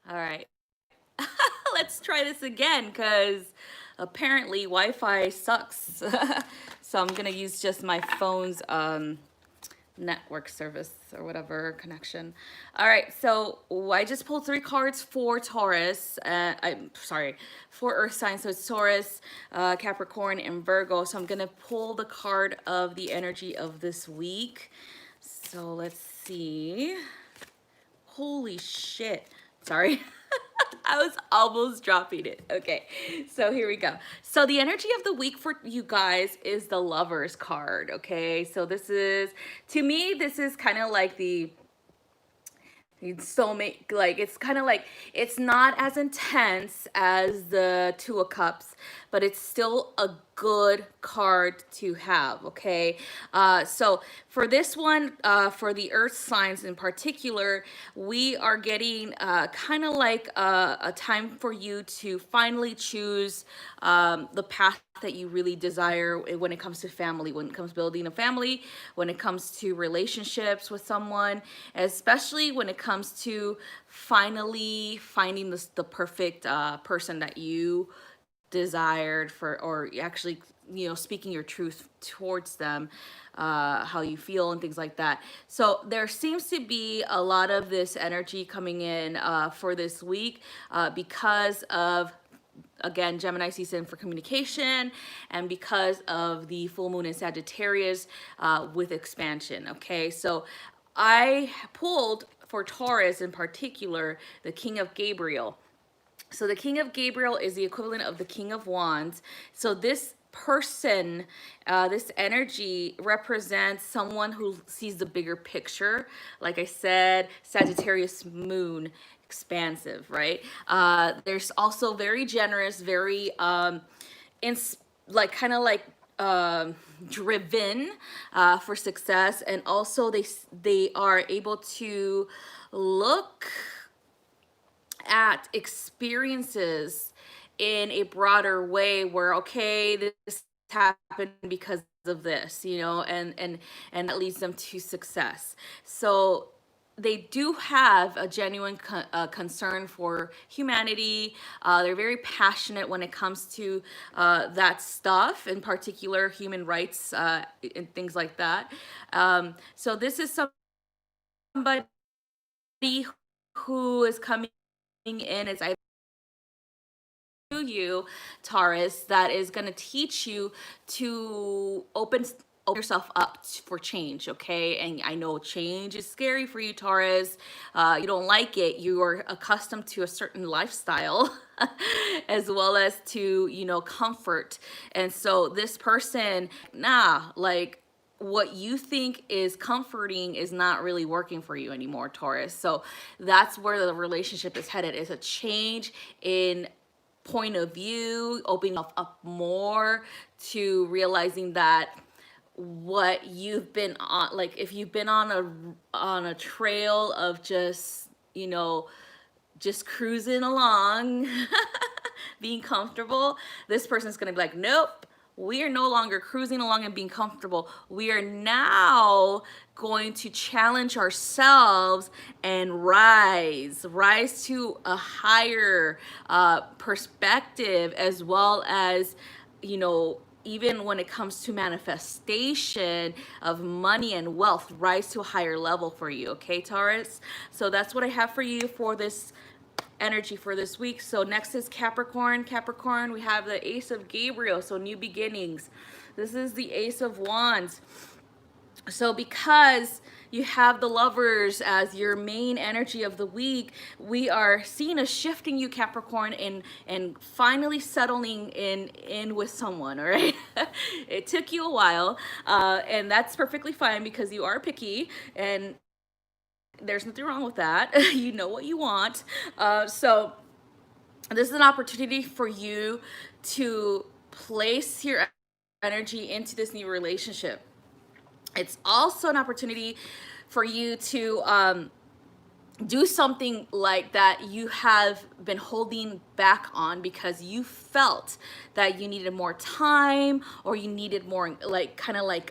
All right. Let's try this again because apparently Wi-Fi sucks. So I'm gonna use just my phone's network service or whatever connection. All right, so I just pulled three cards for Taurus. I'm sorry, for Earth signs. So it's Taurus, Capricorn, and Virgo. So I'm gonna pull the card of the energy of this week. So let's see. Holy shit. Sorry. I was almost dropping it. Okay, so here we go. So the energy of the week for you guys is the Lovers card. Okay, so this is, to me, this is kind of like the soulmate. Like, it's kind of like, it's not as intense as the Two of Cups, but it's still a good card to have. Okay, so for this one, for the Earth signs in particular, we are getting kind of like a time for you to finally choose the path that you really desire when it comes to family, when it comes to building a family, when it comes to relationships with someone, especially when it comes to finally finding the perfect person that you desired for, or actually, you know, speaking your truth towards them, how you feel and things like that. So there seems to be a lot of this energy coming in for this week because of, again, Gemini season for communication, and because of the full moon in Sagittarius with expansion. Okay, so I pulled for Taurus in particular the King of Gabriel. So the King of Gabriel is the equivalent of the King of Wands. So this person, this energy represents someone who sees the bigger picture. Like I said, Sagittarius moon, expansive, right? There's also very generous, very like kind of like driven for success, and also they are able to look at experiences in a broader way, where, okay, this happened because of this, you know, and that leads them to success. So they do have a genuine concern for humanity. They're very passionate when it comes to that stuff, in particular human rights and things like that. So this is somebody who is coming in as either to you, Taurus, that is going to teach you to open yourself up for change. Okay, and I know change is scary for you, Taurus. You don't like it. You are accustomed to a certain lifestyle as well as to, you know, comfort. And so this person, nah, like, what you think is comforting is not really working for you anymore, Taurus. So that's where the relationship is headed, is a change in point of view, opening up more to realizing that what you've been on, like if you've been on a trail of just, you know, just cruising along, being comfortable, this person's gonna be like, nope, we are no longer cruising along and being comfortable. We are now going to challenge ourselves and rise to a higher perspective, as well as, you know, even when it comes to manifestation of money and wealth, rise to a higher level for you. Okay, Taurus? So that's what I have for you for this energy for this week. So next is Capricorn. Capricorn, we have the Ace of Gabriel, so new beginnings. This is the Ace of Wands. So because you have the Lovers as your main energy of the week, we are seeing a shift in you, Capricorn, and finally settling in with someone. All right. It took you a while, and that's perfectly fine because you are picky, and there's nothing wrong with that. You know what you want. So this is an opportunity for you to place your energy into this new relationship. It's also an opportunity for you to do something like that you have been holding back on because you felt that you needed more time, or you needed more, like, kind of like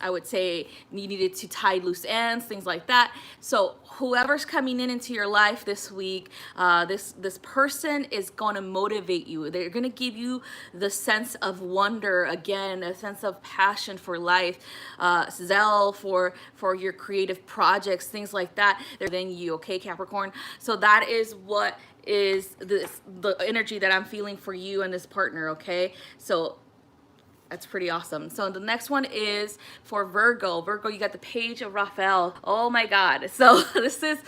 I would say you needed to tie loose ends, things like that. So whoever's coming into your life this week, this person is going to motivate you. They're going to give you the sense of wonder again, a sense of passion for life, zeal for your creative projects, things like that. They're than you, okay, Capricorn? So that is what is the energy that I'm feeling for you and this partner, okay? So that's pretty awesome. So the next one is for Virgo. Virgo, you got the Page of Raphael. Oh my God. So this is,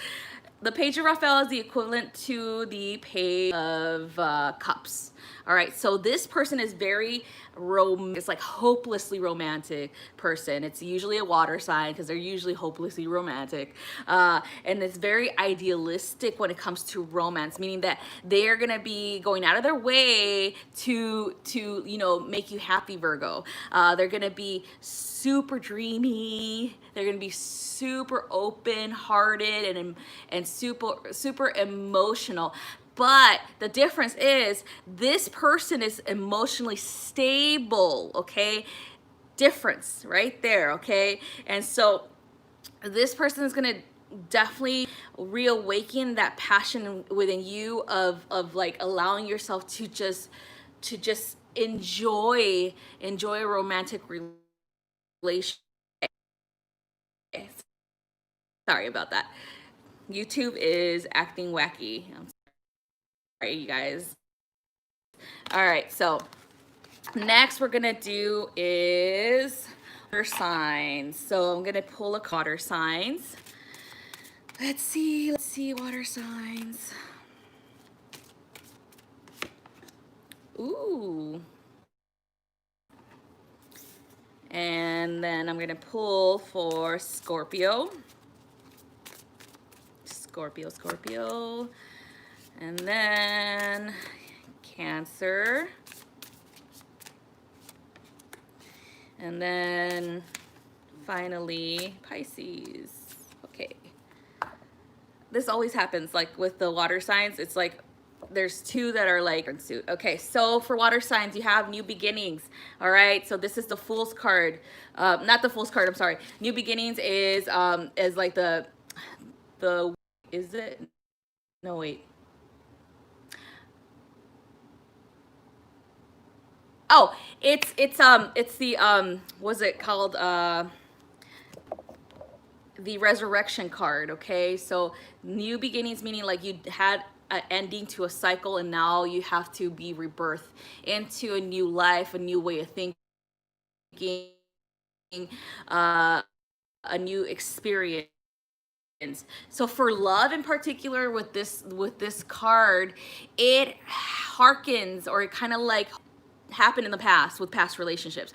the Page of Raphael is the equivalent to the Page of Cups. All right, so this person is very it's like hopelessly romantic person. It's usually a water sign because they're usually hopelessly romantic. And it's very idealistic when it comes to romance, meaning that they're gonna be going out of their way to you know, make you happy, Virgo. They're gonna be super dreamy. They're gonna be super open-hearted and super emotional. But the difference is this person is emotionally stable, okay? Difference right there, okay? And so this person is gonna definitely reawaken that passion within you of like allowing yourself to just enjoy a romantic relationship. Sorry about that. YouTube is acting wacky. I'm sorry, you guys. All right, so next we're gonna do is water signs. So I'm gonna pull a water signs. Let's see water signs. Ooh. And then I'm gonna pull for Scorpio. Scorpio. And then Cancer. And then finally Pisces. Okay. This always happens like with the water signs. It's like there's two that are like in suit. Okay, so for water signs, you have new beginnings. All right, so this is the Fool's card. Not the Fool's card, I'm sorry. New beginnings is like the is it? No, wait. Oh, it's the what's it called? The resurrection card, okay? So new beginnings meaning like you had an ending to a cycle and now you have to be rebirthed into a new life, a new way of thinking, a new experience. So for love in particular with this card, it harkens or it kind of like happened in the past with past relationships.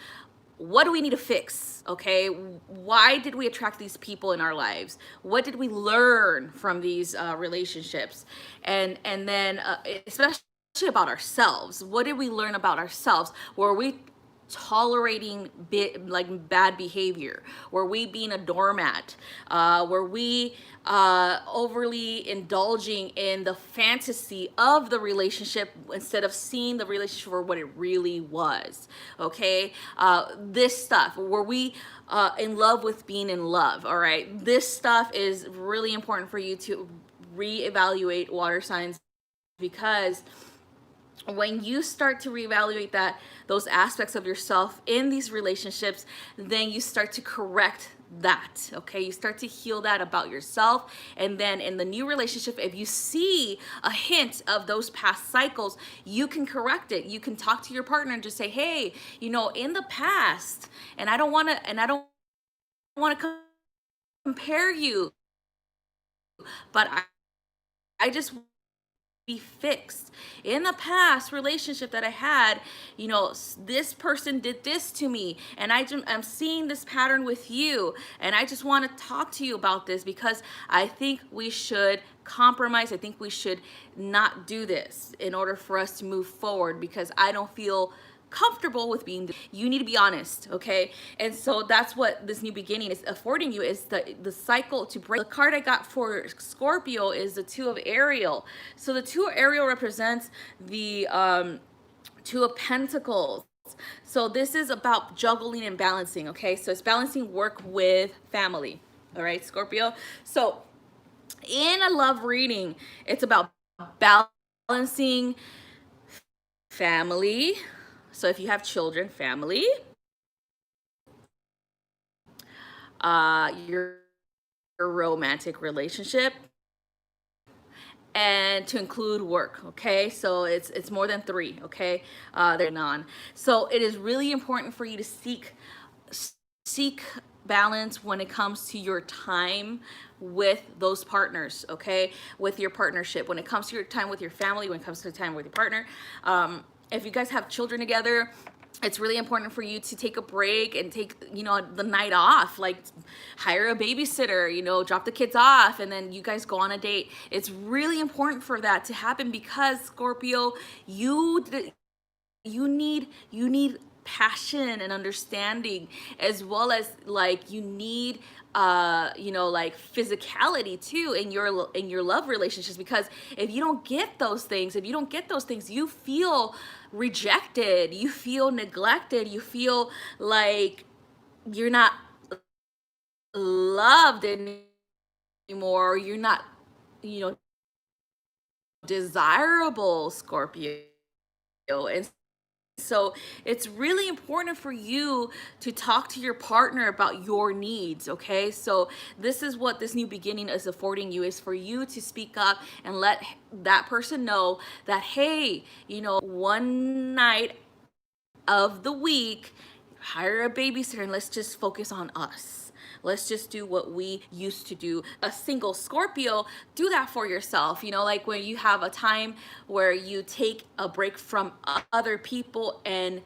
What do we need to fix? Okay, why did we attract these people in our lives? What did we learn from these relationships? And then especially about ourselves, what did we learn about ourselves? Were we tolerating like bad behavior? Were we being a doormat? Were we overly indulging in the fantasy of the relationship instead of seeing the relationship for what it really was? Okay, this stuff. Were we in love with being in love? All right, this stuff is really important for you to reevaluate, water signs, because when you start to reevaluate those aspects of yourself in these relationships, then you start to correct that, okay? You start to heal that about yourself. And then in the new relationship, if you see a hint of those past cycles, you can correct it. You can talk to your partner and just say, hey, you know, in the past, and I don't want to compare you, but I just be fixed. In the past relationship that I had, you know, this person did this to me, and I'm seeing this pattern with you, and I just want to talk to you about this because I think we should compromise. I think we should not do this in order for us to move forward because I don't feel comfortable with being. You need to be honest, okay? And so that's what this new beginning is affording you, is the cycle to break. The card I got for Scorpio is the Two of Ariel. So the Two of Ariel represents the Two of Pentacles. So this is about juggling and balancing, okay? So it's balancing work with family, all right, Scorpio? So in a love reading, it's about balancing family. So if you have children, family, your romantic relationship, and to include work. Okay, so it's more than three. Okay, they're non. So it is really important for you to seek balance when it comes to your time with those partners. Okay, with your partnership, when it comes to your time with your family, when it comes to time with your partner, if you guys have children together, it's really important for you to take a break and take, the night off, like hire a babysitter, drop the kids off, and then you guys go on a date. It's really important for that to happen, because Scorpio, you need passion and understanding, as well as like you need like physicality too in your love relationships, because if you don't get those things, you feel rejected, you feel neglected, you feel like you're not loved anymore, or you're not, you know desirable, Scorpio. And so it's really important for you to talk to your partner about your needs, okay? So this is what this new beginning is affording you, is for you to speak up and let that person know that, hey, one night of the week, hire a babysitter and let's just focus on us. Let's just do what we used to do. A single Scorpio, do that for yourself. Like when you have a time where you take a break from other people and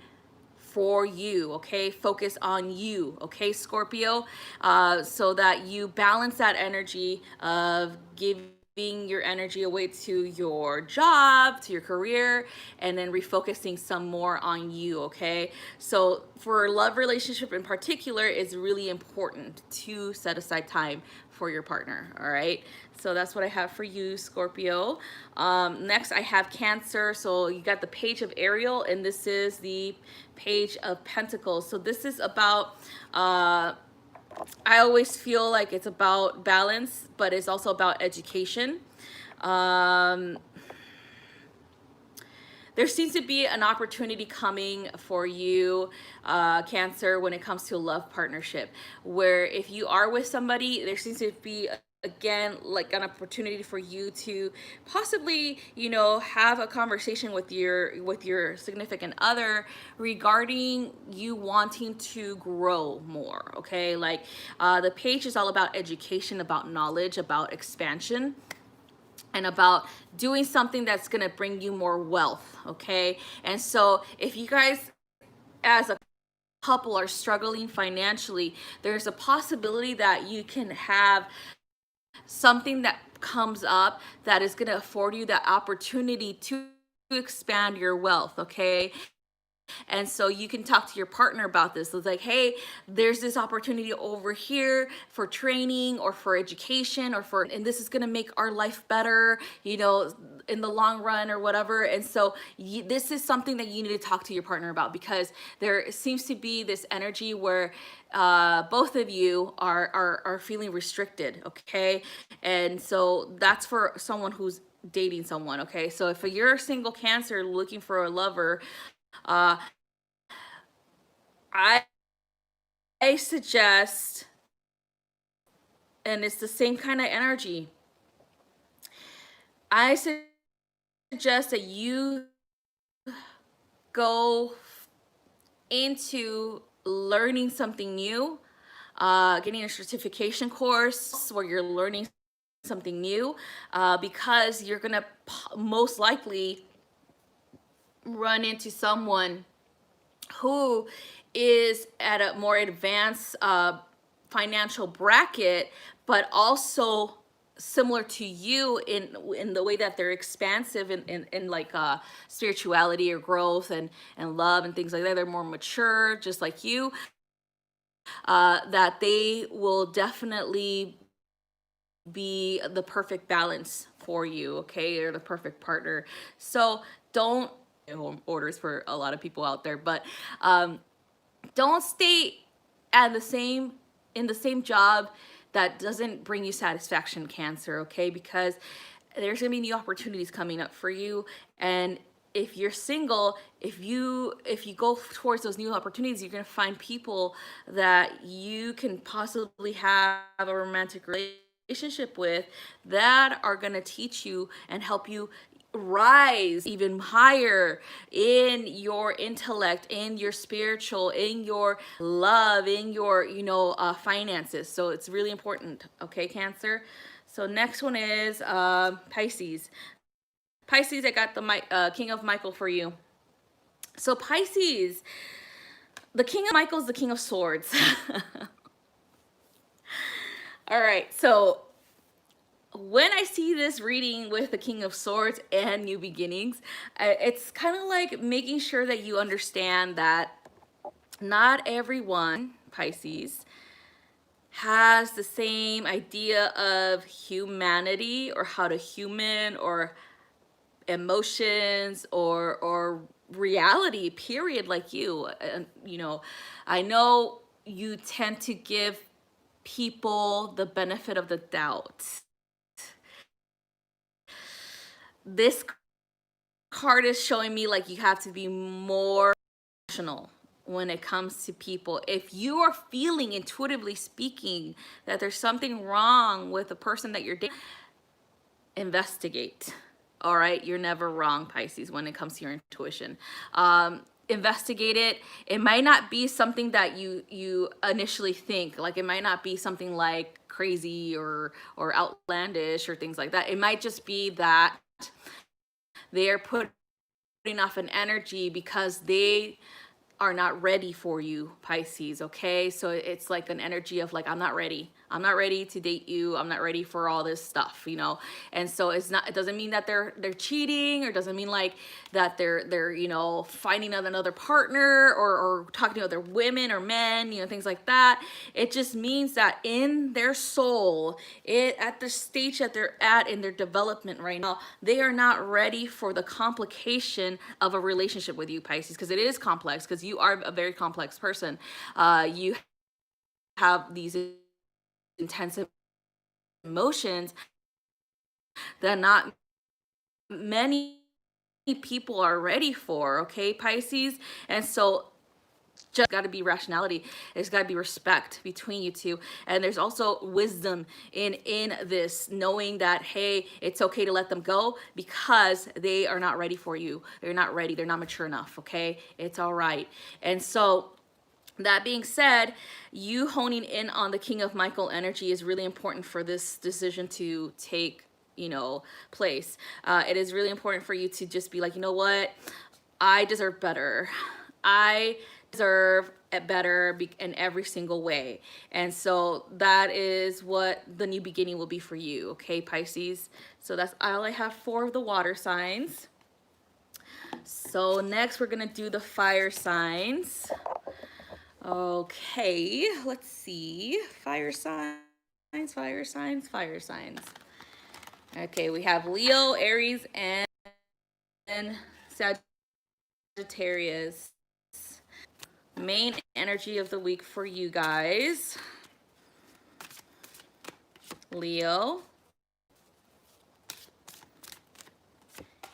for you, okay? Focus on you, okay, Scorpio? So that you balance that energy of giving your energy away to your job, to your career, and then refocusing some more on you, okay? So for love relationship in particular, it's really important to set aside time for your partner, all right? So that's what I have for you, Scorpio. Next, I have Cancer. So you got the Page of Ariel, and this is the Page of Pentacles. So this is about, I always feel like it's about balance, but it's also about education. There seems to be an opportunity coming for you, Cancer, when it comes to a love partnership, where if you are with somebody, there seems to be again like an opportunity for you to possibly have a conversation with your significant other regarding you wanting to grow more, okay? Like the page is all about education, about knowledge, about expansion, and about doing something that's going to bring you more wealth, okay? And so if you guys as a couple are struggling financially, there's a possibility that you can have something that comes up that is going to afford you that opportunity to expand your wealth, okay? And so you can talk to your partner about this. It's like, hey, there's this opportunity over here for training or for education and this is going to make our life better, in the long run or whatever. And so this is something that you need to talk to your partner about, because there seems to be this energy where both of you are feeling restricted, okay? And so that's for someone who's dating someone, okay? So if you're a single Cancer looking for a lover, uh, I suggest, and it's the same kind of energy, I suggest that you go into learning something new, getting a certification course where you're learning something new, because you're gonna most likely run into someone who is at a more advanced financial bracket, but also similar to you in the way that they're expansive in like spirituality or growth and love and things like that. They're more mature, just like you. That they will definitely be the perfect balance for you, okay, or the perfect partner. So don't orders for a lot of people out there. But don't stay at the same in the same job that doesn't bring you satisfaction, Cancer, okay? Because there's gonna be new opportunities coming up for you. And if you're single, if you go towards those new opportunities, you're gonna find people that you can possibly have a romantic relationship with, that are gonna teach you and help you rise even higher in your intellect, in your spiritual, in your love, in your finances. So it's really important, okay, Cancer? So next one is Pisces. Pisces, I got the King of Michael for you. So Pisces, the King of Michael is the King of Swords. All right, so when I see this reading with the King of Swords and New Beginnings, it's kind of like making sure that you understand that not everyone, Pisces, has the same idea of humanity, or how to human, or emotions, or reality, period, like you. And I know you tend to give people the benefit of the doubt. This card is showing me like you have to be more rational when it comes to people. If you are feeling, intuitively speaking, that there's something wrong with the person that you're dating, investigate. All right, you're never wrong, Pisces, when it comes to your intuition. Investigate it. It might not be something that you initially think. Like, it might not be something like crazy or outlandish or things like that. It might just be that they are putting off an energy because they are not ready for you, Pisces, okay? So it's like an energy of like, I'm not ready. I'm not ready to date you. I'm not ready for all this stuff, And so it doesn't mean that they're cheating, or doesn't mean like that they're finding another partner, or talking to other women or men, things like that. It just means that in their soul, at the stage that they're at in their development right now, they are not ready for the complication of a relationship with you, Pisces, because it is complex, because you are a very complex person. You have these intensive emotions that not many people are ready for, okay, Pisces? And so just got to be rationality. There's got to be respect between you two, and there's also wisdom in this, knowing that, hey, it's okay to let them go because they are not ready for you. They're not ready. They're not mature enough, okay? It's all right. And so that being said, you honing in on the King of Michael energy is really important for this decision to take place. It is really important for you to just be like, you know what, I deserve better. I deserve it better in every single way. And so that is what the new beginning will be for you, okay, Pisces? So that's all I have for the water signs. So next we're gonna do the fire signs. Okay, let's see. Fire signs, fire signs, fire signs. Okay, we have Leo, Aries, and Sagittarius. Main energy of the week for you guys: Leo,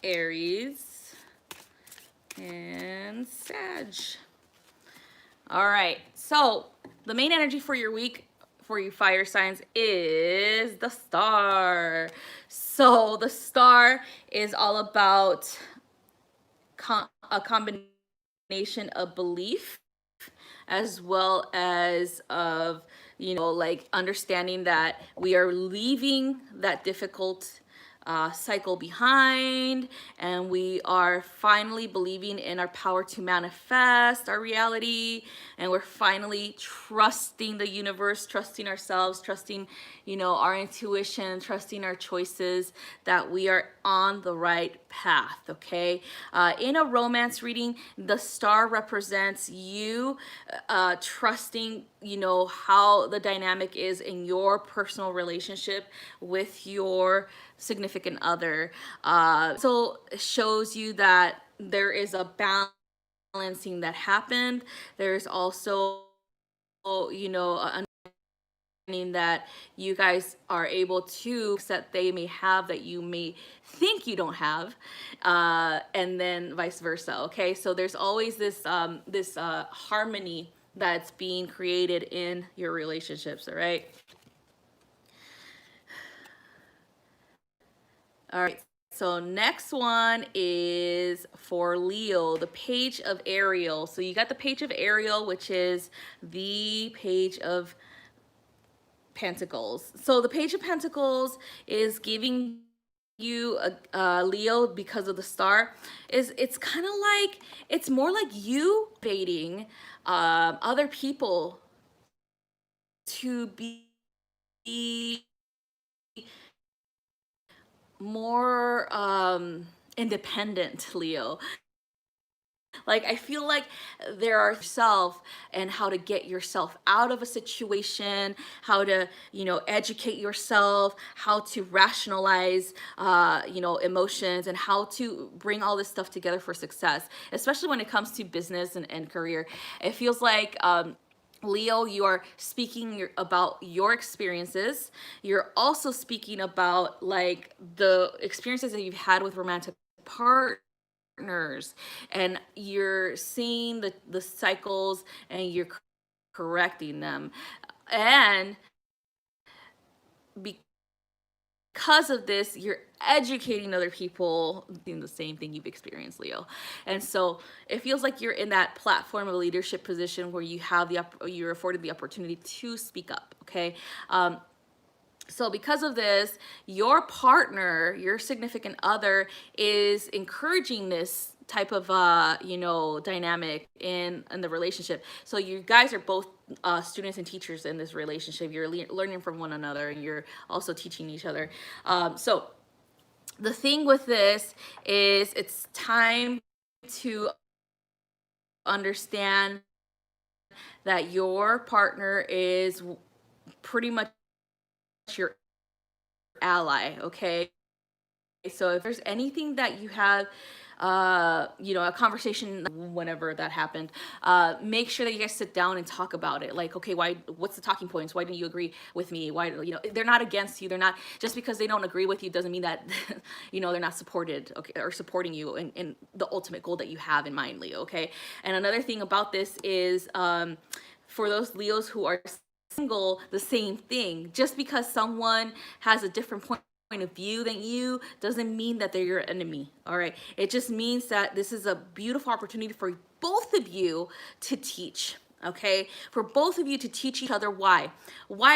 Aries, and Sag. All right, so the main energy for your week, for you fire signs, is the star. So the star is all about a combination of belief, as well as of like understanding that we are leaving that difficult cycle behind, and we are finally believing in our power to manifest our reality, and we're finally trusting the universe, trusting ourselves, trusting our intuition, trusting our choices, that we are on the right path, okay? In a romance reading, the star represents you trusting how the dynamic is in your personal relationship with your significant other. So it shows you that there is a balancing that happened. There's also, you know, a understanding that you guys are able to that they may have that you may think you don't have, and then vice versa. Okay, so there's always this harmony that's being created in your relationships. All right. All right. So next one is for Leo, the page of Ariel. So you got the page of Ariel, which is the page of Pentacles. So the page of Pentacles is giving you a Leo, because of the star, is it's kind of like, it's more like you dating other people to be more independent, Leo. Like, I feel like there are self and how to get yourself out of a situation, how to, you know, educate yourself, how to rationalize, you know, emotions, and how to bring all this stuff together for success, especially when it comes to business and career. It feels like, Leo, you are speaking about your experiences. You're also speaking about like the experiences that you've had with romantic partners, and you're seeing the cycles, and you're correcting them. And because of this, you're educating other people in the same thing you've experienced, Leo. And so it feels like you're in that platform of leadership position where you have you're afforded the opportunity to speak up. Okay. So because of this, your partner, your significant other, is encouraging this type of you know, dynamic in the relationship. So you guys are both students and teachers in this relationship. You're learning from one another, and you're also teaching each other. So the thing with this is, it's time to understand that your partner is pretty much your ally. Okay, so if there's anything that you have, you know, a conversation, whenever that happened, make sure that you guys sit down and talk about it. Like, okay, what's the talking points? Why didn't you agree with me? Why, you know, they're not against you. They're not, just because they don't agree with you doesn't mean that, you know, they're not supported, okay, or supporting you in the ultimate goal that you have in mind, Leo. Okay. And another thing about this is, for those Leos who are single, the same thing. Just because someone has a different point of view than you doesn't mean that they're your enemy. All right, it just means that this is a beautiful opportunity for both of you to teach. Okay, for both of you to teach each other. Why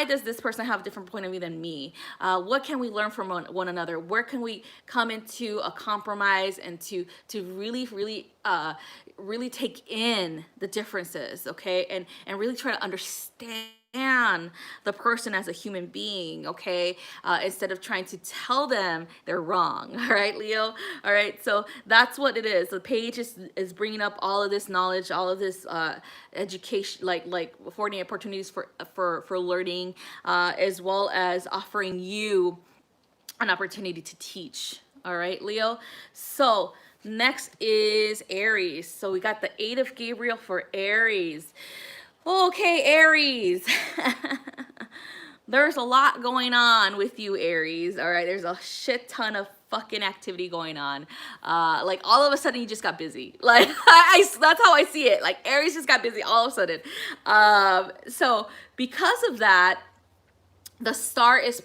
does this person have a different point of view than me? What can we learn from one another? Where can we come into a compromise, and to really take in the differences? Okay, and really try to understand the person as a human being. Okay, instead of trying to tell them they're wrong. All right, Leo. All right, so that's what it is. The page is bringing up all of this knowledge, all of this education, like affording opportunities for learning, as well as offering you an opportunity to teach. All right, Leo. So next is Aries. So we got the 8 of Gabriel for Aries. Okay, Aries. There's a lot going on with you, Aries. All right, there's a shit ton of fucking activity going on. Like, all of a sudden you just got busy. Like, that's how I see it. Like, Aries just got busy all of a sudden. So because of that, the star is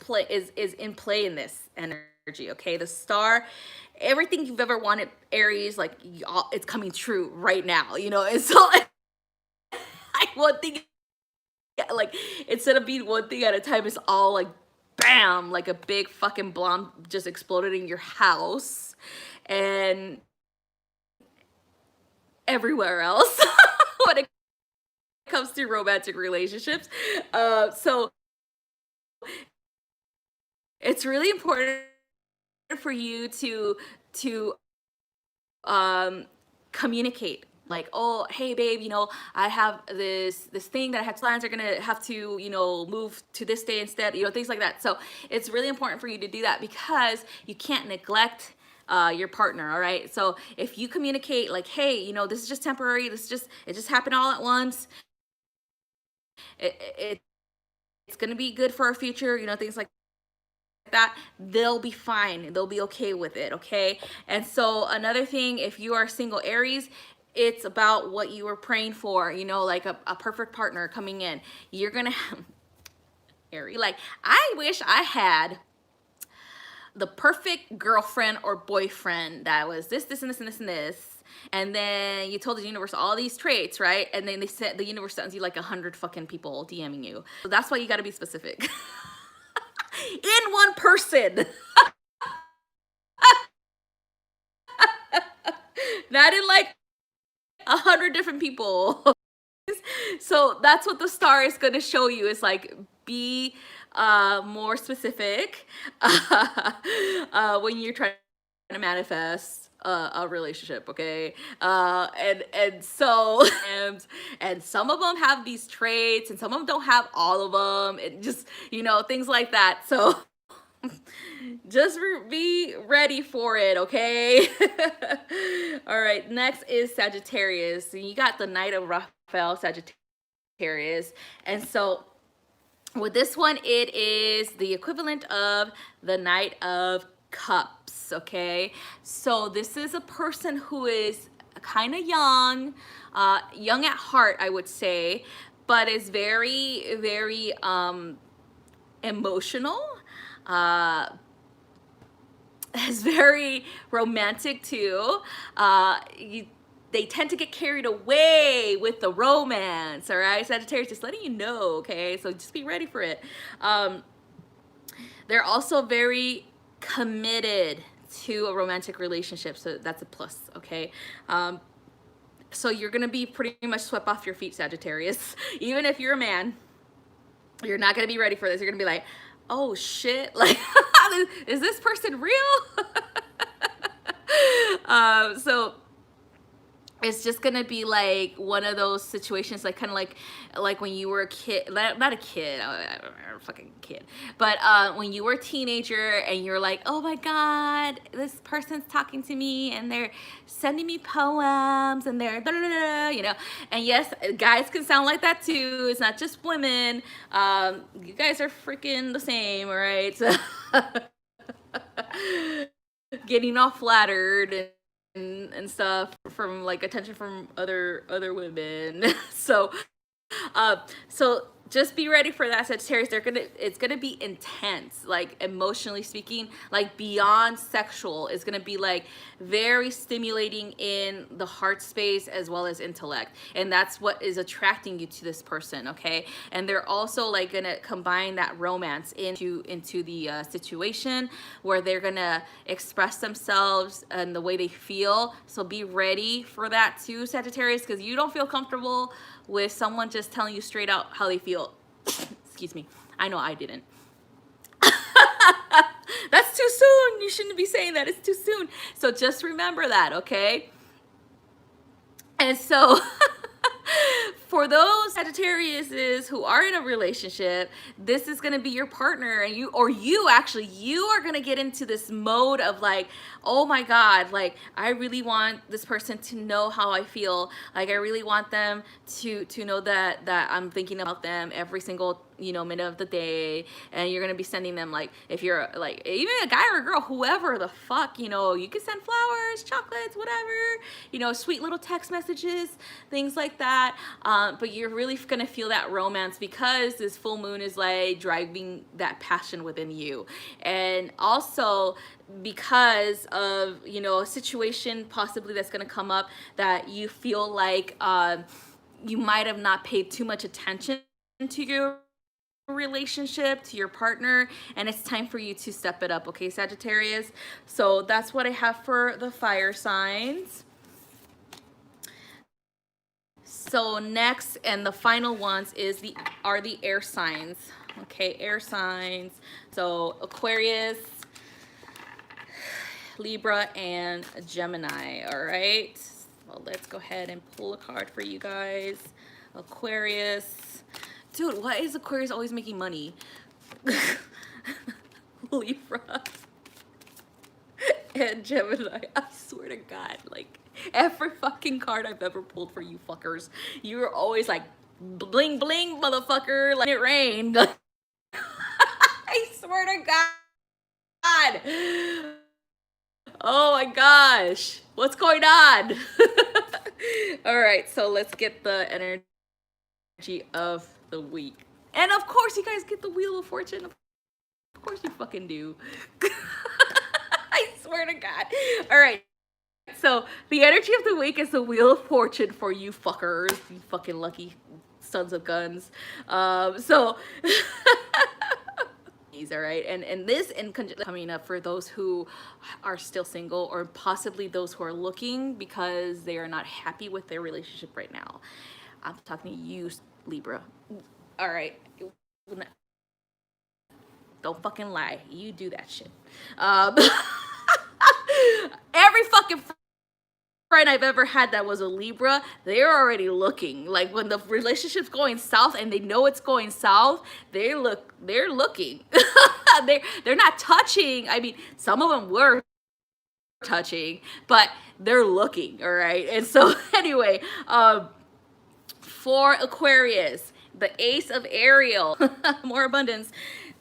in play in this energy. Okay, the star, everything you've ever wanted, Aries, like, it's coming true right now. You know, and so like, one thing, like, instead of being one thing at a time, it's all like bam, like a big fucking bomb just exploded in your house and everywhere else when it comes to romantic relationships. So it's really important for you to communicate, like, oh, hey babe, you know, I have this thing that I had plans are gonna have to, you know, move to this day instead, you know, things like that. So it's really important for you to do that, because you can't neglect your partner. All right, so if you communicate like, hey, you know, this is just temporary, it just happened all at once, it it's gonna be good for our future, you know, things like that, they'll be fine, they'll be okay with it. Okay, and so another thing, if you are single Aries, it's about what you were praying for, you know, like a perfect partner coming in. You're gonna have Aries, like, I wish I had the perfect girlfriend or boyfriend that was this and this and this and this, and then you told the universe all these traits, right? And then they said the universe sends you like 100 fucking people DMing you. So that's why you got to be specific. In one person. Not in like 100 different people. So that's what the star is going to show you, is like, be more specific when you're trying to manifest a relationship. Okay, and so and some of them have these traits and some of them don't have all of them, and just, you know, things like that. So just be ready for it. Okay. All right, next is Sagittarius. You got the Knight of Raphael, Sagittarius. And so with this one, it is the equivalent of the Knight of Cups. Okay, so this is a person who is kind of young, young at heart, I would say, but is very, very emotional, is very romantic too. They tend to get carried away with the romance. All right, Sagittarius, just letting you know. Okay, so just be ready for it. They're also very committed to a romantic relationship, so that's a plus. Okay, so you're gonna be pretty much swept off your feet, Sagittarius. Even if you're a man, you're not gonna be ready for this. You're gonna be like, oh shit, like, is this person real? So it's just gonna be like one of those situations, like kind of like when you were a kid, not a kid, a fucking kid, but when you were a teenager and you're like, oh my god, this person's talking to me and they're sending me poems and they're you know. And yes, guys can sound like that too. It's not just women. You guys are freaking the same, all right? So getting all flattered and stuff from like attention from other women. So so just be ready for that, Sagittarius. It's gonna be intense, like emotionally speaking, like beyond sexual. It's gonna be like very stimulating in the heart space as well as intellect, and that's what is attracting you to this person. Okay, and they're also like gonna combine that romance into the situation, where they're gonna express themselves and the way they feel. So be ready for that too, Sagittarius, because you don't feel comfortable with someone just telling you straight out how they feel. Excuse me. I know I didn't. That's too soon. You shouldn't be saying that. It's too soon. So just remember that, okay? And so for those Sagittariuses who are in a relationship, this is going to be your partner, and you are going to get into this mode of like, oh my god, like I really want this person to know how I feel. Like I really want them to know that I'm thinking about them every single, you know, minute of the day. And you're going to be sending them, like, if you're like even a guy or a girl, whoever the fuck, you know, you can send flowers, chocolates, whatever, you know, sweet little text messages, things like that. But you're really going to feel that romance because this full moon is like driving that passion within you. And also because of, you know, a situation possibly that's going to come up that you feel like you might have not paid too much attention to your relationship, to your partner, and it's time for you to step it up. Okay, Sagittarius? So that's what I have for the fire signs. So next, and the final ones are the air signs. Okay, air signs. So Aquarius, Libra, and Gemini. All right, well, let's go ahead and pull a card for you guys. Aquarius. Dude, why is Aquarius always making money? Libra and Gemini. I swear to God, like every fucking card I've ever pulled for you fuckers, you're always like bling bling, motherfucker, like it rained. I swear to God. Oh my gosh, what's going on? All right, so let's get the energy of the week. And of course, you guys get the Wheel of Fortune. Of course, you fucking do. I swear to God. All right, so the energy of the week is the Wheel of Fortune for you fuckers, you fucking lucky sons of guns. So. All right, and this in coming up for those who are still single or possibly those who are looking because they are not happy with their relationship right now. I'm talking to you, Libra. All right, don't fucking lie, you do that shit. Every fucking friend I've ever had that was a Libra, they're already looking. Like when the relationship's going south and they know it's going south, they're looking. they're not touching. I mean, some of them were touching, but they're looking, all right? And so anyway, for Aquarius, the Ace of Ariel, more abundance.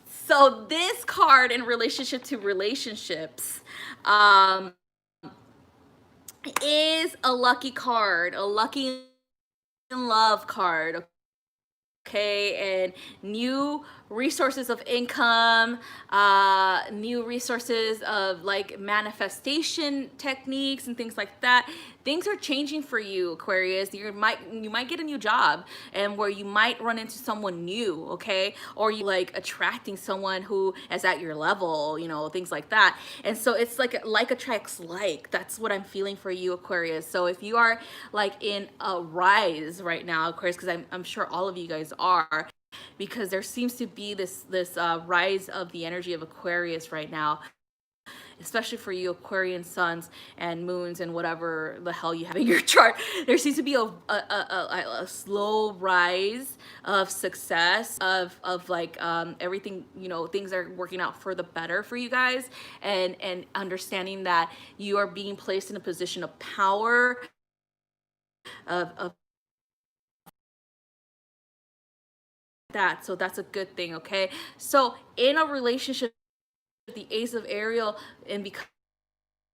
So this card in relationship to relationships, is a lucky card, a lucky in love card. Okay, and new resources of income, new resources of like manifestation techniques and things like that. Things are changing for you, Aquarius. You might get a new job, and where you might run into someone new, okay, or you like attracting someone who is at your level, you know, things like that. And so it's like attracts like. That's what I'm feeling for you, Aquarius. So if you are like in a rise right now, Aquarius, because I'm sure all of you guys are, because there seems to be this rise of the energy of Aquarius right now, especially for you Aquarian suns and moons and whatever the hell you have in your chart. There seems to be a slow rise of success, of like everything, you know, things are working out for the better for you guys, and understanding that you are being placed in a position of power, of that. So that's a good thing, okay? So in a relationship, the Ace of Ariel, and because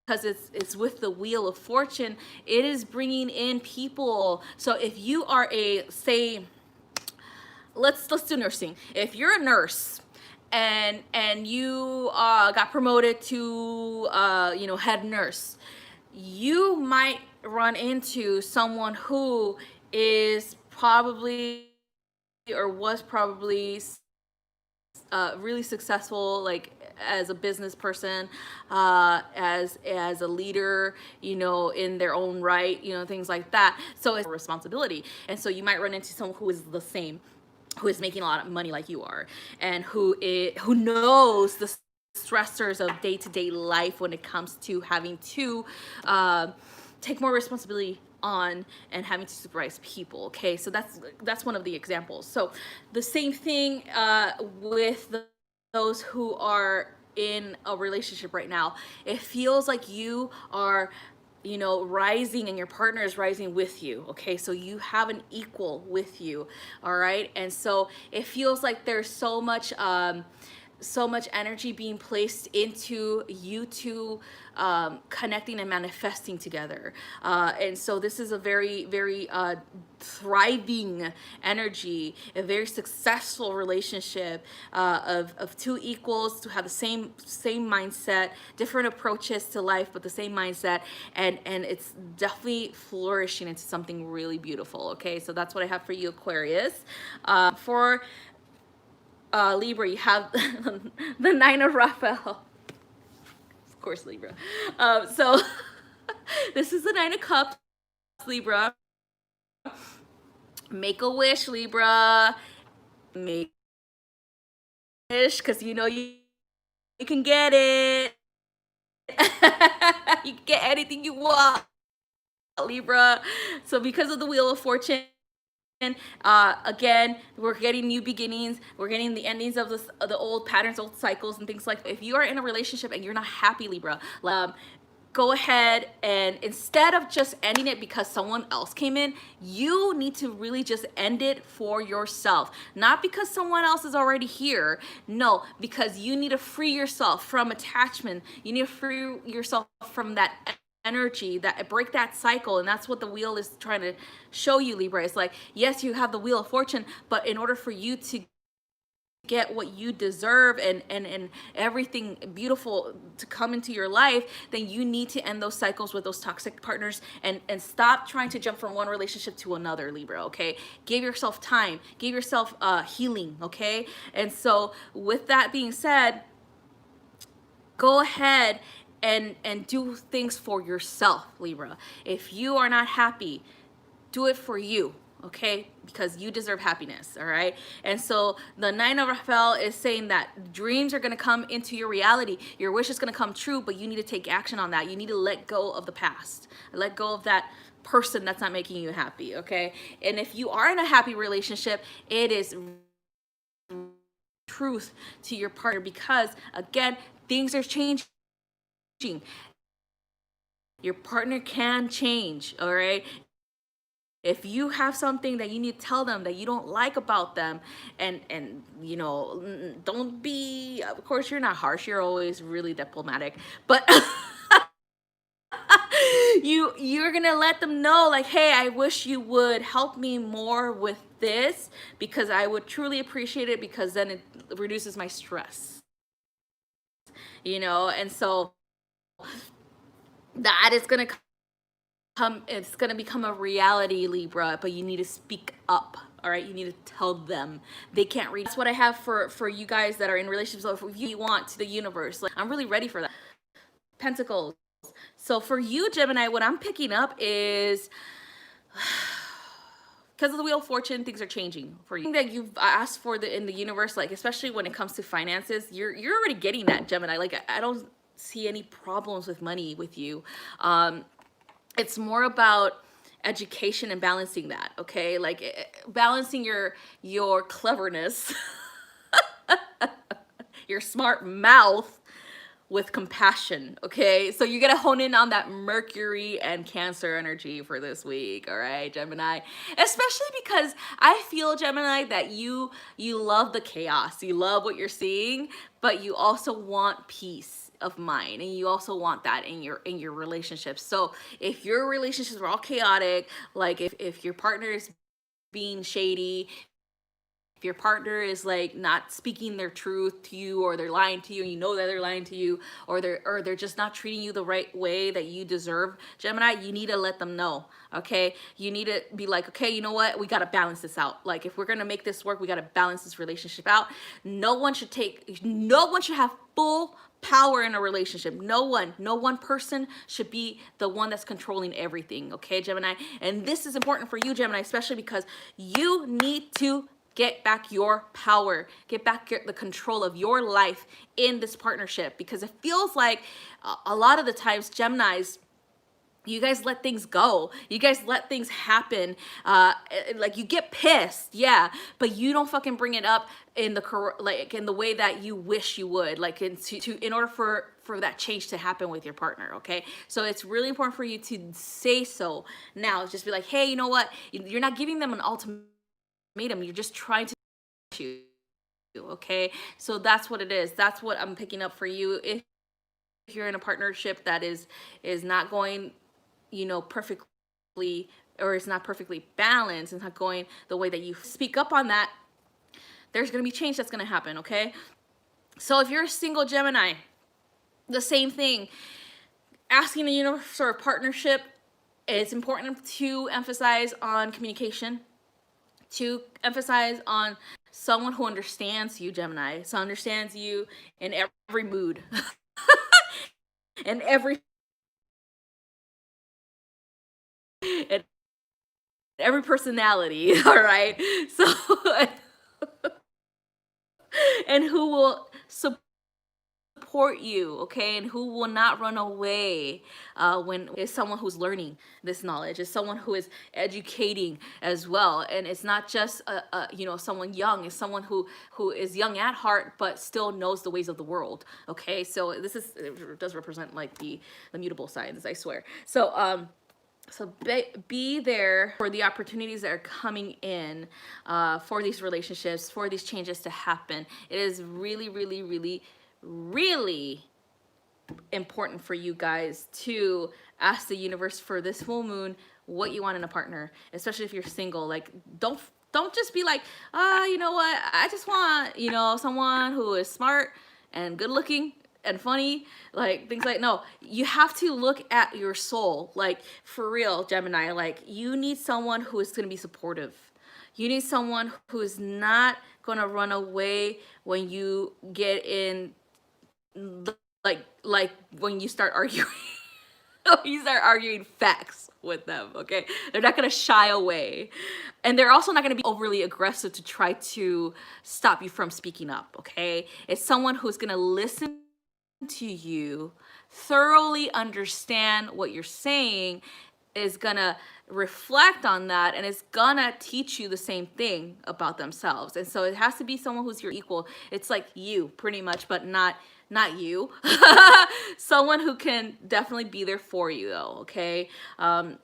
it's with the Wheel of Fortune, it is bringing in people. So if you are a, say, let's do nursing. If you're a nurse and you got promoted to you know, head nurse, you might run into someone who is probably or was probably really successful, like as a business person, as a leader, you know, in their own right, you know, things like that. So it's a responsibility, and so you might run into someone who is the same, who is making a lot of money like you are, and who knows the stressors of day-to-day life when it comes to having to take more responsibility on and having to supervise people. Okay, so that's one of the examples. So the same thing with those who are in a relationship right now. It feels like you are, you know, rising and your partner is rising with you. Okay, so you have an equal with you. All right, and so it feels like there's so much energy being placed into you two connecting and manifesting together, and so this is a very thriving energy, a very successful relationship of two equals to have the same mindset, different approaches to life, but the same mindset, and it's definitely flourishing into something really beautiful. Okay, so that's what I have for you, Aquarius. For Libra, you have the Nine of Raphael. Of course, Libra. So this is the Nine of Cups, Libra. Make a wish, Libra. Make a wish, because you know you can get it. You can get anything you want, Libra. So because of the Wheel of Fortune, Again, we're getting new beginnings. We're getting the endings of the old patterns, old cycles, and things like that. If you are in a relationship and you're not happy, Libra, go ahead and instead of just ending it because someone else came in, you need to really just end it for yourself. Not because someone else is already here. No, because you need to free yourself from attachment. You need to free yourself from that energy, that break that cycle. And that's what the wheel is trying to show you, Libra. It's like, yes, you have the wheel of fortune, but in order for you to get what you deserve and everything beautiful to come into your life, then you need to end those cycles with those toxic partners and stop trying to jump from one relationship to another, Libra. Okay, give yourself time, give yourself healing. Okay, and so with that being said, go ahead and do things for yourself, Libra. If you are not happy, do it for you, okay? Because you deserve happiness, all right? And so the Nine of Raphael is saying that dreams are going to come into your reality. Your wish is going to come true, but you need to take action on that. You need to let go of the past. Let go of that person that's not making you happy, okay? And if you are in a happy relationship, it is truth to your partner, because again, things are changing. Your partner can change, all right? If you have something that you need to tell them that you don't like about them, and you know, don't be, of course you're not harsh, you're always really diplomatic, but you're gonna let them know, like, hey, I wish you would help me more with this, because I would truly appreciate it, because then it reduces my stress, you know. And so that is gonna it's gonna become a reality, Libra, but you need to speak up. All right, you need to tell them. They can't read. That's what I have for you guys that are in relationships. So if you want to the universe, like, I'm really ready for that. Pentacles. So for you, Gemini, what I'm picking up is, because of the Wheel of Fortune, things are changing for you. That you've asked for in the universe, like especially when it comes to finances, you're already getting that, Gemini. Like, I don't see any problems with money with you. It's more about education and balancing that, okay? Like balancing your cleverness, your smart mouth with compassion, okay? So you gotta hone in on that Mercury and Cancer energy for this week, all right, Gemini? Especially because I feel, Gemini, that you love the chaos, you love what you're seeing, but you also want peace of mind, and you also want that in your relationships. So if your relationships are all chaotic, like if your partner is being shady, if your partner is like not speaking their truth to you, or they're lying to you and you know that they're lying to you, or they're just not treating you the right way that you deserve, Gemini, you need to let them know, okay? You need to be like, okay, you know what, we got to balance this out. Like, if we're gonna make this work, we got to balance this relationship out. No one should have full power in a relationship. No one person should be the one that's controlling everything, okay, Gemini? And this is important for you, Gemini, especially because you need to get back your power, get back the control of your life in this partnership, because it feels like a lot of the times, Geminis, you guys let things go. You guys let things happen. Like, you get pissed, yeah, but you don't fucking bring it up in the way that you wish you would, like in order for that change to happen with your partner, okay? So it's really important for you to say so now. Just be like, hey, you know what? You're not giving them an ultimatum. You're just trying to, okay? So that's what it is. That's what I'm picking up for you. If you're in a partnership that is not going, you know, perfectly, or it's not perfectly balanced, it's not going the way that you speak up on that, there's going to be change that's going to happen, okay? So if you're a single Gemini, the same thing. Asking the universe for a partnership, it's important to emphasize on communication, to emphasize on someone who understands you, Gemini, so understands you in every mood and every personality, all right? So and who will support support you, okay, and who will not run away when is someone who's learning this knowledge, is someone who is educating as well. And it's not just you know, someone young, it's someone who is young at heart but still knows the ways of the world. Okay, so this is, it does represent like the mutable signs, I swear. So so be there for the opportunities that are coming in, for these relationships, for these changes to happen. It is really, really, really, really important for you guys to ask the universe for this full moon what you want in a partner, especially if you're single. Like, don't just be like, you know what, I just want, you know, someone who is smart and good looking and funny, like things like, no, you have to look at your soul. Like, for real, Gemini, like, you need someone who is going to be supportive. You need someone who is not going to run away when you get in, like when you start arguing. You start arguing facts with them, okay? They're not gonna shy away. And they're also not gonna be overly aggressive to try to stop you from speaking up, okay? It's someone who's gonna listen to you, thoroughly understand what you're saying, is gonna reflect on that, and is gonna teach you the same thing about themselves. And so it has to be someone who's your equal. It's like you, pretty much, but not you. Someone who can definitely be there for you, though, okay? So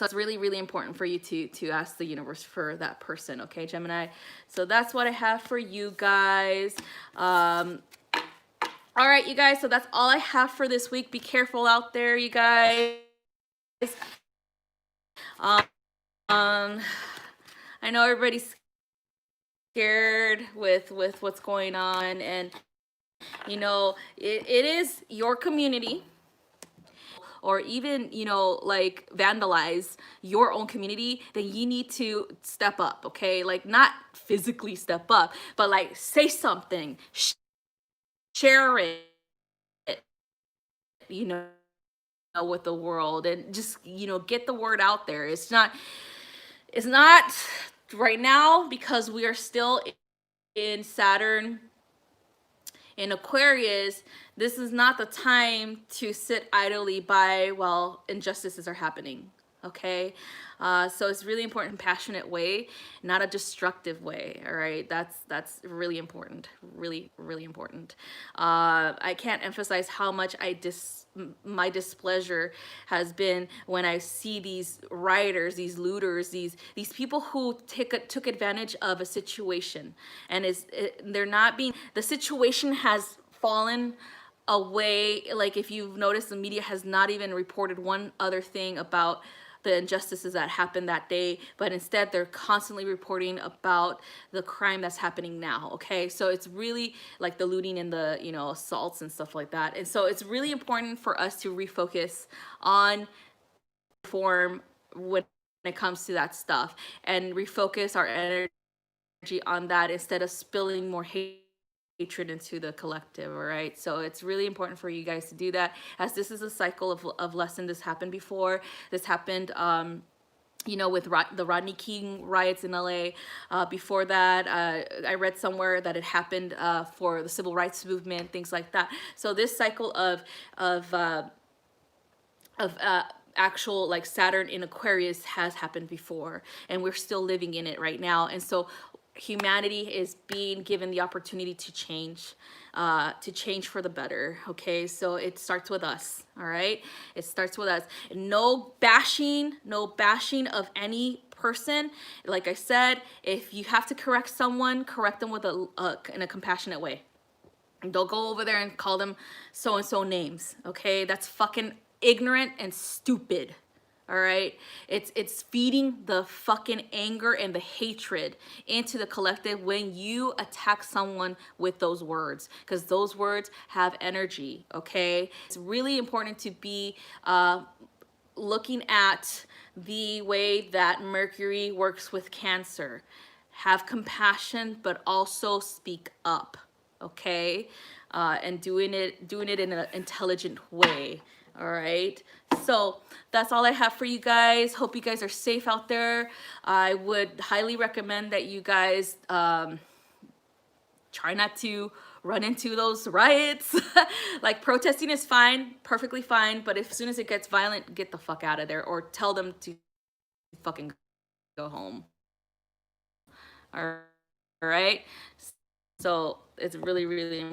it's really, really important for you to ask the universe for that person, okay, Gemini? So that's what I have for you guys. All right, you guys, so that's all I have for this week. Be careful out there, you guys. I know everybody's scared with what's going on, and you know, it is your community, or even, you know, like vandalize your own community, then you need to step up, okay? Like, not physically step up, but like say something, share it, you know, with the world, and just, you know, get the word out there. It's not right now, because we are still in Saturn in Aquarius. This is not the time to sit idly by while injustices are happening, okay? So it's really important, compassionate way, not a destructive way, all right? That's really important, really, really important. I can't emphasize how much my displeasure has been when I see these rioters, these looters, these people who took advantage of a situation, and they're not being, the situation has fallen away. Like, if you've noticed, the media has not even reported one other thing about the injustices that happened that day, but instead they're constantly reporting about the crime that's happening now, okay? So it's really like the looting and the, you know, assaults and stuff like that. And so it's really important for us to refocus on reform when it comes to that stuff, and refocus our energy on that instead of spilling more hatred into the collective, all right? So it's really important for you guys to do that, as this is a cycle of lesson. This happened before. This happened, you know, with the Rodney King riots in LA. Before that, I read somewhere that it happened for the civil rights movement, things like that. So this cycle of actual, like, Saturn in Aquarius has happened before, and we're still living in it right now. And so humanity is being given the opportunity to change for the better, okay? So it starts with us, all right? It starts with us. No bashing of any person. Like I said, if you have to correct someone, correct them with in a compassionate way. And don't go over there and call them so-and-so names, okay? That's fucking ignorant and stupid. All right, it's feeding the fucking anger and the hatred into the collective when you attack someone with those words, because those words have energy, okay? It's really important to be looking at the way that Mercury works with Cancer. Have compassion, but also speak up, okay? And doing it in an intelligent way. All right, so that's all I have for you guys. Hope you guys are safe out there. I would highly recommend that you guys try not to run into those riots. Like protesting is fine, perfectly fine, but as soon as it gets violent, get the fuck out of there or tell them to fucking go home. All right. So it's really, really